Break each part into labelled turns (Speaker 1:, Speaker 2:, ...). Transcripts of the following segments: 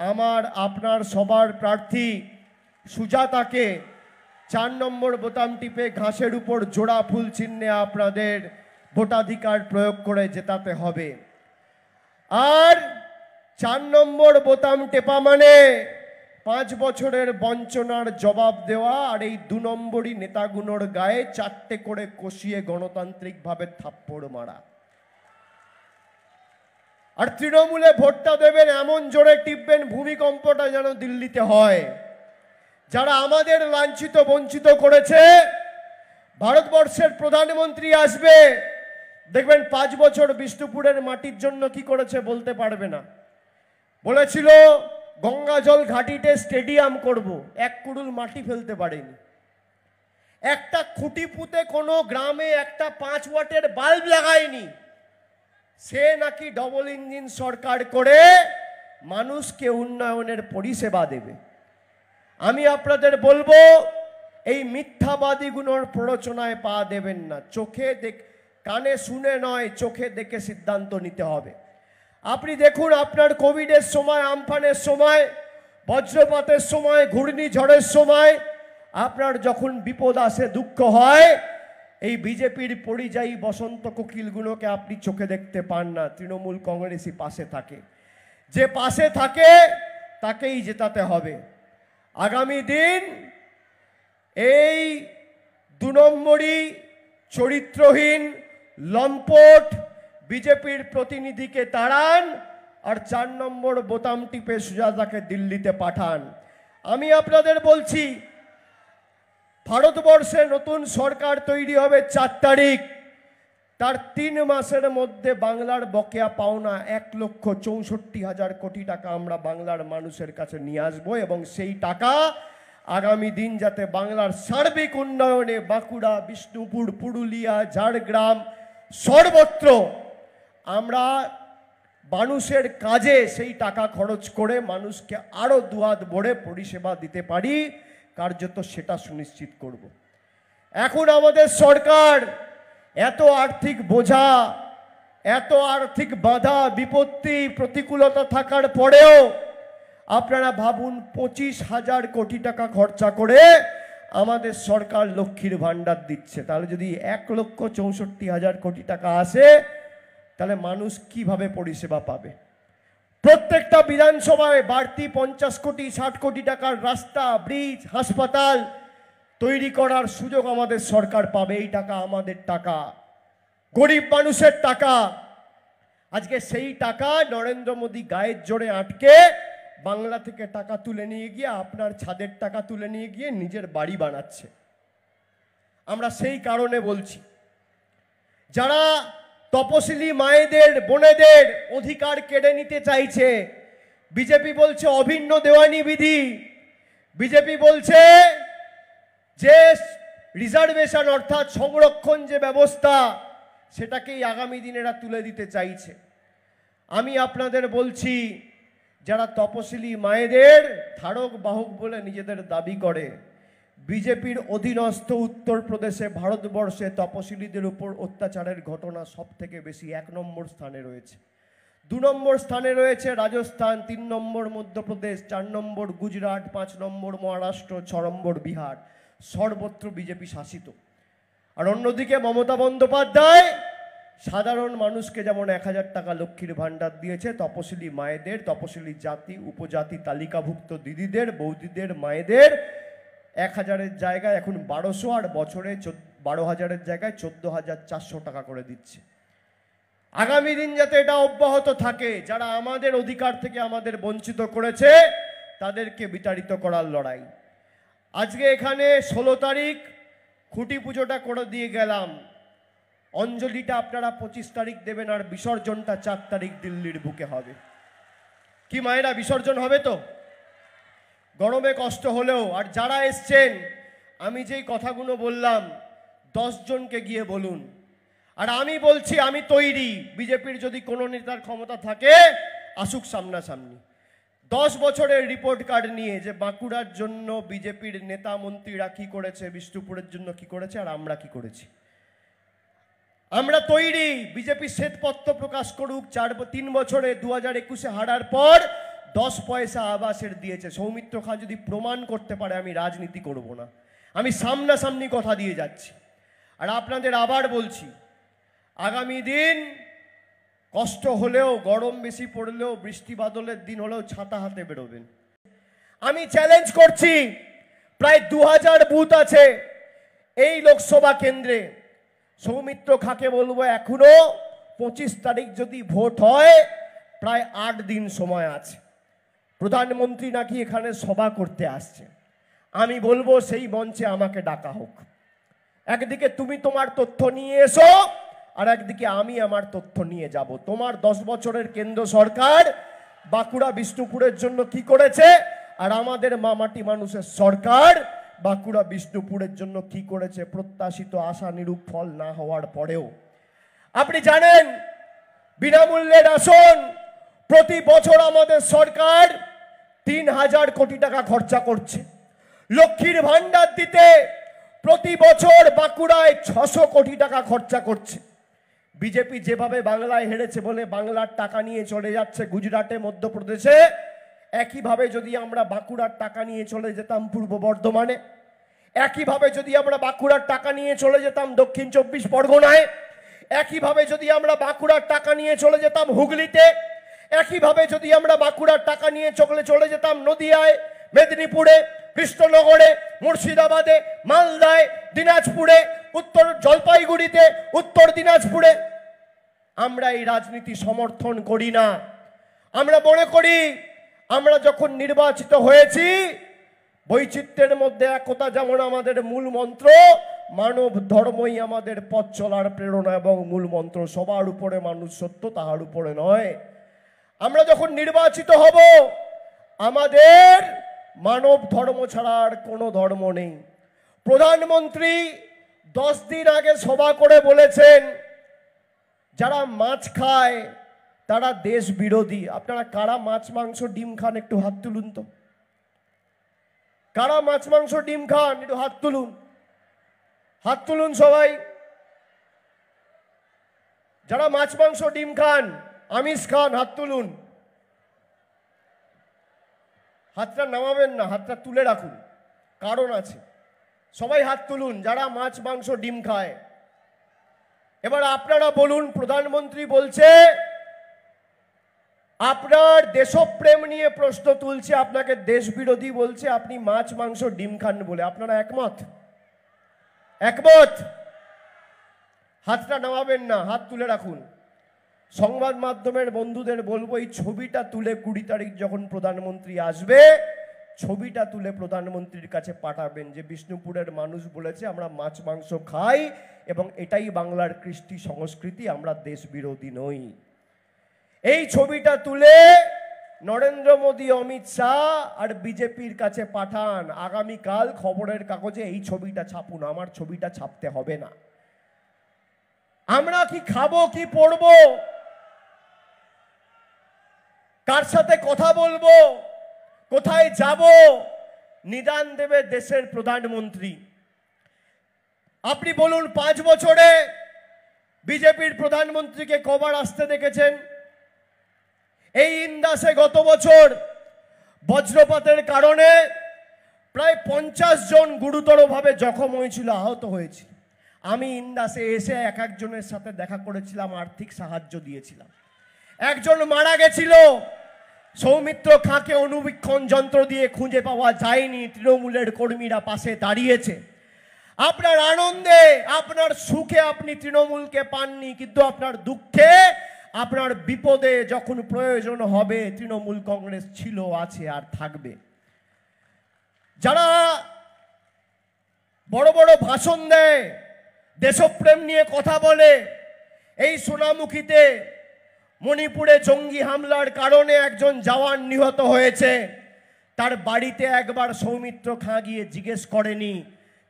Speaker 1: আমার আপনার সবার প্রার্থী সুজাতাকে 4 নম্বর বোতাম টিপে ঘাসের উপর জোড়া ফুল চিহ্নে আপনাদের ভোটাধিকার প্রয়োগ করে জেতাতে হবে। আর 4 নম্বর বোতাম টেপা মানে 5 বছরের বঞ্চনার জবাব দেওয়া, আর এই 2 নম্বরই নেতাগুলোর গায়ে 4টে করে কষিয়ে গণতান্ত্রিকভাবে থাপ্পড় মারা। আর তৃণমূলে ভোটটা দেবেন এমন জোরে টিপবেন ভূমিকম্পটা যেন দিল্লিতে হয়। যারা আমাদের লাঞ্ছিত বঞ্চিত করেছে, ভারতবর্ষের প্রধানমন্ত্রী আসবে, দেখবেন 5 বছর বিষ্ণুপুরের মাটির জন্য কি করেছে বলতে পারবে না। বলেছিল গঙ্গা জল ঘাটিতে স্টেডিয়াম করব, 1 কুড়ুল মাটি ফেলতে পারেনি। একটা খুঁটি পুঁতে কোনো গ্রামে একটা 5 ওয়াটের বাল্ব লাগায়নি। সে নাকি ডবল ইঞ্জিন সরকার করে মানুষকে উন্নয়নের পরিষেবা দেবে। আমি আপনাদের বলবো, এই মিথ্যাবাদীগুলোর প্ররোচনায় পা দেবেন না। কানে শুনে নয়, চোখে দেখে সিদ্ধান্ত নিতে হবে। আপনি দেখুন, আপনার কোভিডের সময়, আমফানের সময়, বজ্রপাতের সময়, ঘূর্ণিঝড়ের সময় আপনার যখন বিপদ আসে, দুঃখ হয়, এই বিজেপির পরিযায়ী বসন্ত কোকিলগুলোকে আপনি চোখে দেখতে পান না। তৃণমূল কংগ্রেসই পাশে থাকে। যে পাশে থাকে তাকেই জেতাতে হবে। আগামী দিন এই 2 নম্বরই চরিত্রহীন লম্পট বিজেপির প্রতিনিধিকে তাড়ান, আর 4 নম্বর বোতাম টিপে সুজাতাকে দিল্লিতে পাঠান। আমি আপনাদের বলছি, ভারতবর্ষে নতুন সরকার তৈরি হবে 4 তারিখ। তার 3 মাসের মধ্যে বাংলার বকেয়া পাওনা 1,64,000 কোটি টাকা আমরা বাংলার মানুষের কাছে নিয়ে আসবো, এবং সেই টাকা আগামী দিন যাতে বাংলার সার্বিক উন্নয়নে বাঁকুড়া, বিষ্ণুপুর, পুরুলিয়া, ঝাড়গ্রাম সর্বত্র আমরা মানুষের কাজে সেই টাকা খরচ করে মানুষকে আরো দুহাত ভরে পরিষেবা দিতে পারি, কার্যত সেটা সুনিশ্চিত করব। এখন আমাদের সরকার এত আর্থিক বোঝা, এত আর্থিক বাধা বিপত্তি প্রতিকূলতা থাকার পরেও আপনারা ভাবুন, 25,000 কোটি টাকা খরচা করে আমাদের সরকার লক্ষ্মীর ভাণ্ডার দিচ্ছে। তাহলে যদি 1,64,000 কোটি টাকা আসে, তাহলে মানুষ কিভাবে পরিষেবা পাবে? প্রত্যেকটা বিধানসভায় বাড়তি 50 কোটি 60 কোটি টাকার রাস্তা, ব্রিজ, হাসপাতাল তৈরি করার সুযোগ আমাদের সরকার পাবে। এই টাকা আমাদের টাকা, গরিব মানুষের টাকা। আজকে সেই টাকা নরেন্দ্র মোদী গায়ের জোরে আটকে বাংলা থেকে টাকা তুলে নিয়ে গিয়ে আপনার ছাদের টাকা তুলে নিয়ে গিয়ে নিজের বাড়ি বানাচ্ছে। আমরা সেই কারণে বলছি, যারা তপশিলি মায়েদের, বোনেদের অধিকার কেড়ে নিতে চাইছে, বিজেপি বলছে অভিন্ন দেওয়ানি বিধি, বিজেপি বলছে যে রিজার্ভেশন অর্থাৎ সংরক্ষণ যে ব্যবস্থা, সেটাকেই আগামী দিনেরা তুলে দিতে চাইছে। আমি আপনাদের বলছি, যারা তপশিলি মায়েদের ধারক বাহক বলে নিজেদের দাবি করে, বিজেপির অধীনস্থ উত্তরপ্রদেশে ভারতবর্ষে তপশিলীদের উপর অত্যাচারের ঘটনা সব থেকে বেশি 1 নম্বর স্থানে রয়েছে। 2 নম্বর স্থানে রয়েছে রাজস্থান, 3 নম্বর মধ্যপ্রদেশ, 4 নম্বর গুজরাট, 5 নম্বর মহারাষ্ট্র, 6 নম্বর বিহার। সর্বত্র বিজেপি শাসিত। আর অন্যদিকে মমতা বন্দ্যোপাধ্যায় সাধারণ মানুষকে যেমন 1000 টাকা লক্ষ্মীর ভাণ্ডার দিয়েছে, তপশিলি মায়েদের, তপশিলি জাতি উপজাতি তালিকাভুক্ত দিদিদের, বৌদিদের, মায়েদের 1000-এর জায়গায় এখন 1200, আর বছরে 12,000-এর জায়গায় 14,400 টাকা করে দিচ্ছে। আগামী দিন যাতে এটা অব্যাহত থাকে, যারা আমাদের অধিকার থেকে আমাদের বঞ্চিত করেছে তাদেরকে বিতাড়িত করার লড়াই। আজকে এখানে 16 তারিখ খুঁটি পুজোটা করে দিয়ে গেলাম, অঞ্জলিটা আপনারা 25 তারিখ দেবেন, আর বিসর্জনটা 4 তারিখ দিল্লির বুকে হবে। কি মায়েরা, বিসর্জন হবে তো? গরমে কষ্ট হলেও। আর যারা এসছেন, আমি যেই কথাগুলো বললাম 10 জনকে গিয়ে বলুন। আর আমি বলছি, আমি তৈরি, বিজেপির যদি কোনো নেতার ক্ষমতা থাকে আসুক সামনাসামনি। 10 বছরের রিপোর্ট কার্ড নিয়ে, যে বাঁকুড়ার জন্য বিজেপির নেতা মন্ত্রীরা কি করেছে, বিষ্ণুপুরের জন্য কি করেছে, আর আমরা কি করেছি। আমরা তৈরি, বিজেপি শ্বেতপত্র প্রকাশ করুক 3 বছরে 2021-এ হারার পর 10 পয়সা আবাসের দিয়েছে। সৌমিত্র খাঁ যদি প্রমাণ করতে পারে আমি রাজনীতি করব না, আমি সামনাসামনি কথা দিয়ে যাচ্ছি। আর আপনাদের আবার বলছি, আগামী দিন কষ্ট হলেও, গরম বেশি পড়লেও, বৃষ্টি বাদলের দিন হলেও ছাতা হাতে বেরোবেন। আমি চ্যালেঞ্জ করছি, প্রায় 2000 বুথ আছে এই লোকসভা কেন্দ্রে। সৌমিত্র খাঁকে বলবো, এখনো 25 তারিখ যদি ভোট হয়, প্রায় 8 দিন সময় আছে। প্রধানমন্ত্রী নাকি এখানে সভা করতে আসছে। আমি বলবো সেই মঞ্চে আমাকে ডাকা হোক। একদিকে তুমি তোমার তথ্য নিয়ে এসো, আর একদিকে আমি আমার তথ্য নিয়ে যাব। তোমার 10 বছরের কেন্দ্র সরকার বাঁকুড়া বিষ্ণুপুরের জন্য কি করেছে, আর আমাদের মামাটি মানুষের সরকার বাঁকুড়া বিষ্ণুপুরের জন্য কি করেছে, প্রত্যাশিত আশানুরূপ ফল না হওয়ার পরেও। আপনি জানেন বিনামূল্যে রেশন প্রতি বছর আমাদের সরকার 3000 কোটি টাকা খরচা করছে। লক্ষ্মীর ভান্ডার দিতে প্রতি বছর বাঁকুড়ায় 600 কোটি টাকা খরচা করছে। বিজেপি যেভাবে বাংলায় হেরেছে বলে বাংলার টাকা নিয়ে চলে যাচ্ছে গুজরাটে, মধ্যপ্রদেশে, একইভাবে যদি আমরা বাঁকুড়ার টাকা নিয়ে চলে যেতাম পূর্ব বর্ধমানে, একইভাবে যদি আমরা বাঁকুড়ার টাকা নিয়ে চলে যেতাম দক্ষিণ 24 পরগনায়, একইভাবে যদি আমরা বাঁকুড়ার টাকা নিয়ে চলে যেতাম হুগলিতে, একইভাবে যদি আমরা বাঁকুড়ার টাকা নিয়ে চলে যেতাম নদিয়ায়, মেদিনীপুরে, কৃষ্ণনগরে, মুর্শিদাবাদে, মালদায়, দিনাজপুরে, উত্তর জলপাইগুড়িতে, উত্তর দিনাজপুরে, আমরা এই রাজনীতি সমর্থন করি না। আমরা মনে করি আমরা যখন নির্বাচিত হয়েছি, বৈচিত্র্যের মধ্যে একতা যেমন আমাদের মূল মন্ত্র, মানব ধর্মই আমাদের পথ চলার প্রেরণা এবং মূল মন্ত্র। সবার উপরে মানুষ সত্য, তাহার উপরে নয়। আমরা যখন নির্বাচিত হব, আমাদের মানব ধর্ম ছাড়া আর কোনো ধর্ম নেই। প্রধানমন্ত্রী 10 দিন আগে সভা করে বলেছেন, যারা মাছ খায় তারা দেশ বিরোধী। আপনারা কারা মাছ মাংস ডিম খান একটু হাত তুলুন তো। কারা মাছ মাংস ডিম খান একটু হাত তুলুন, হাত তুলুন সবাই। যারা মাছ মাংস ডিম খান, আমিষ খান, হাত তুলুন। হাতটা নামাবেন না, হাতটা তুলে রাখুন, কারণ আছে। সবাই হাত তুলুন যারা মাছ মাংস ডিম খায়। এবার আপনারা বলুন, প্রধানমন্ত্রী বলছে আপনার দেশপ্রেম নিয়ে প্রশ্ন তুলছে, আপনাকে দেশ বিরোধী বলছে, আপনি মাছ মাংস ডিম খান বলে। আপনারা একমত? একমত? হাতটা নামাবেন না, হাত তুলে রাখুন। সংবাদ মাধ্যমের বন্ধুদের বলবো, এই ছবিটা তুলে 20 তারিখ যখন প্রধানমন্ত্রী আসবে, ছবিটা তুলে প্রধানমন্ত্রীর কাছে পাঠাবেন যে বিষ্ণুপুরের মানুষ বলেছে আমরা মাছ মাংস খাই এবং এটাই বাংলার কৃষ্টি সংস্কৃতি, আমরা দেশ বিরোধী নই। এই ছবিটা তুলে নরেন্দ্র মোদী, অমিত শাহ আর বিজেপির কাছে পাঠান। আগামীকাল খবরের কাগজে এই ছবিটা ছাপুন, আমার ছবিটা ছাপতে হবে না। আমরা কি খাবো, কি পড়বো, কার সাথে কথা বলবো, কোথায় যাব, নিদান দেবে দেশের প্রধানমন্ত্রী। আপনি বলুন 5 বছরে বিজেপির প্রধানমন্ত্রীকে কবার আসতে দেখেছেন? এই ইন্দাসে গত বছর বজ্রপাতের কারণে প্রায় 50 জন গুরুতরভাবে জখম হয়েছিল, আহত হয়েছিল। আমি ইন্দাসে এসে এক একজনের সাথে দেখা করেছিলাম, আর্থিক সাহায্য দিয়েছিলাম। একজন মারা গেছিল, সৌমিত্র খাঁকে অনুবীক্ষণ যন্ত্র দিয়ে খুঁজে পাওয়া যায়নি, তৃণমূলের কর্মীরা পাশে দাঁড়িয়েছে। আপনার আনন্দে, আপনার সুখে আপনি তৃণমূলকে পাননি, কিন্তু আপনার দুঃখে, আপনার বিপদে যখন প্রয়োজন হবে তৃণমূল কংগ্রেস ছিল, আছে আর থাকবে। যারা বড় বড় ভাষণ দেয়, দেশপ্রেম নিয়ে কথা বলে, এই সোনামুখীতে মণিপুরে জঙ্গি হামলার কারণে একজন জওয়ান নিহত হয়েছে, তার বাড়িতে একবার সৌমিত্র খাঁ গিয়ে জিজ্ঞেস করেনি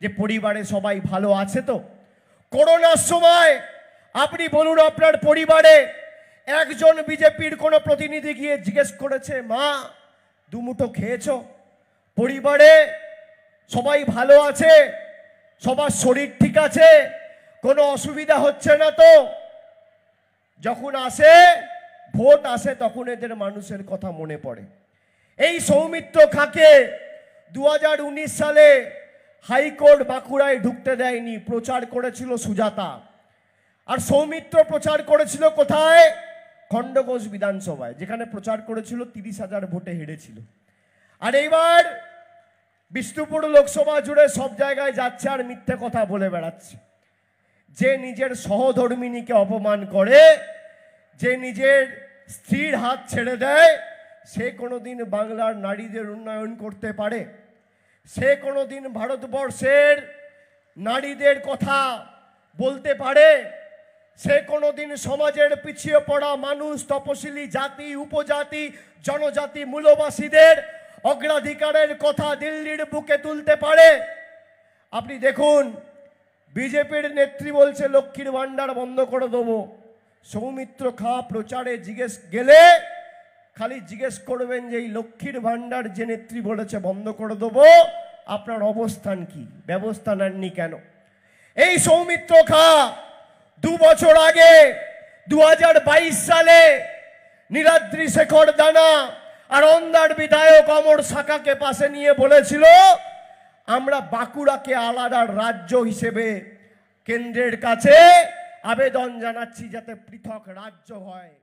Speaker 1: যে পরিবারে সবাই ভালো আছে তো? করোনার সময় আপনি বলুন, আপনার পরিবারে একজন বিজেপির কোনো প্রতিনিধি গিয়ে জিজ্ঞেস করেছে মা দুমুঠো খেয়েছো? পরিবারে সবাই ভালো আছে? সবার শরীর ঠিক আছে? কোনো অসুবিধা হচ্ছে না তো? যখন আসে ভোট আসে তখন এদের মানুষের কথা মনে পড়ে। এই সৌমিত্র খাঁকে 2019 সালে হাইকোর্ট বাঁকুড়ায় ঢুকতে দেয়নি, প্রচার করেছিল সুজাতা। আর সৌমিত্র প্রচার করেছিল কোথায়? খণ্ডঘোষ বিধানসভায়, যেখানে প্রচার করেছিল 30,000 ভোটে হেরেছিল। আর এইবার বিষ্ণুপুর লোকসভা জুড়ে সব জায়গায় যাচ্ছে আর মিথ্যে কথা বলে বেড়াচ্ছে। যে নিজের সহধর্মিনীকে অপমান করে, যে নিজের স্ত্রীর হাত ছেড়ে দেয়, সে কোনোদিন বাংলার নারীদের উন্নয়ন করতে পারে? সে কোনোদিন ভারতবর্ষের নারীদের কথা বলতে পারে? সে কোনোদিন সমাজের পিছিয়ে পড়া মানুষ, তপশিলি জাতি, উপজাতি, জনজাতি, মূলবাসীদের অগ্রাধিকারের কথা দিল্লির বুকে তুলতে পারে? আপনি দেখুন, বিজেপির নেত্রী বলছে লক্ষ্মীর ভাণ্ডার বন্ধ করে দেবো। সৌমিত্র খাঁ প্রচারে গেলে খালি জিজ্ঞেস করবেন যে এই লক্ষ্মীর ভাণ্ডার যে নেত্রী বলেছে বন্ধ করে দেবো, আপনার অবস্থান কি, ব্যবস্থা নেননি কেন? এই সৌমিত্র খাঁ 2 বছর আগে 2022 সালে নীলাদ্রি শেখর দানা আর অন্দার বিধায়ক অমর সাকাকে পাশে নিয়ে বলেছিল আমরা বাঁকুড়াকে আলাদা রাজ্য হিসেবে কেন্দ্রের কাছে আবেদন জানাচ্ছি যাতে পৃথক রাজ্য হয়।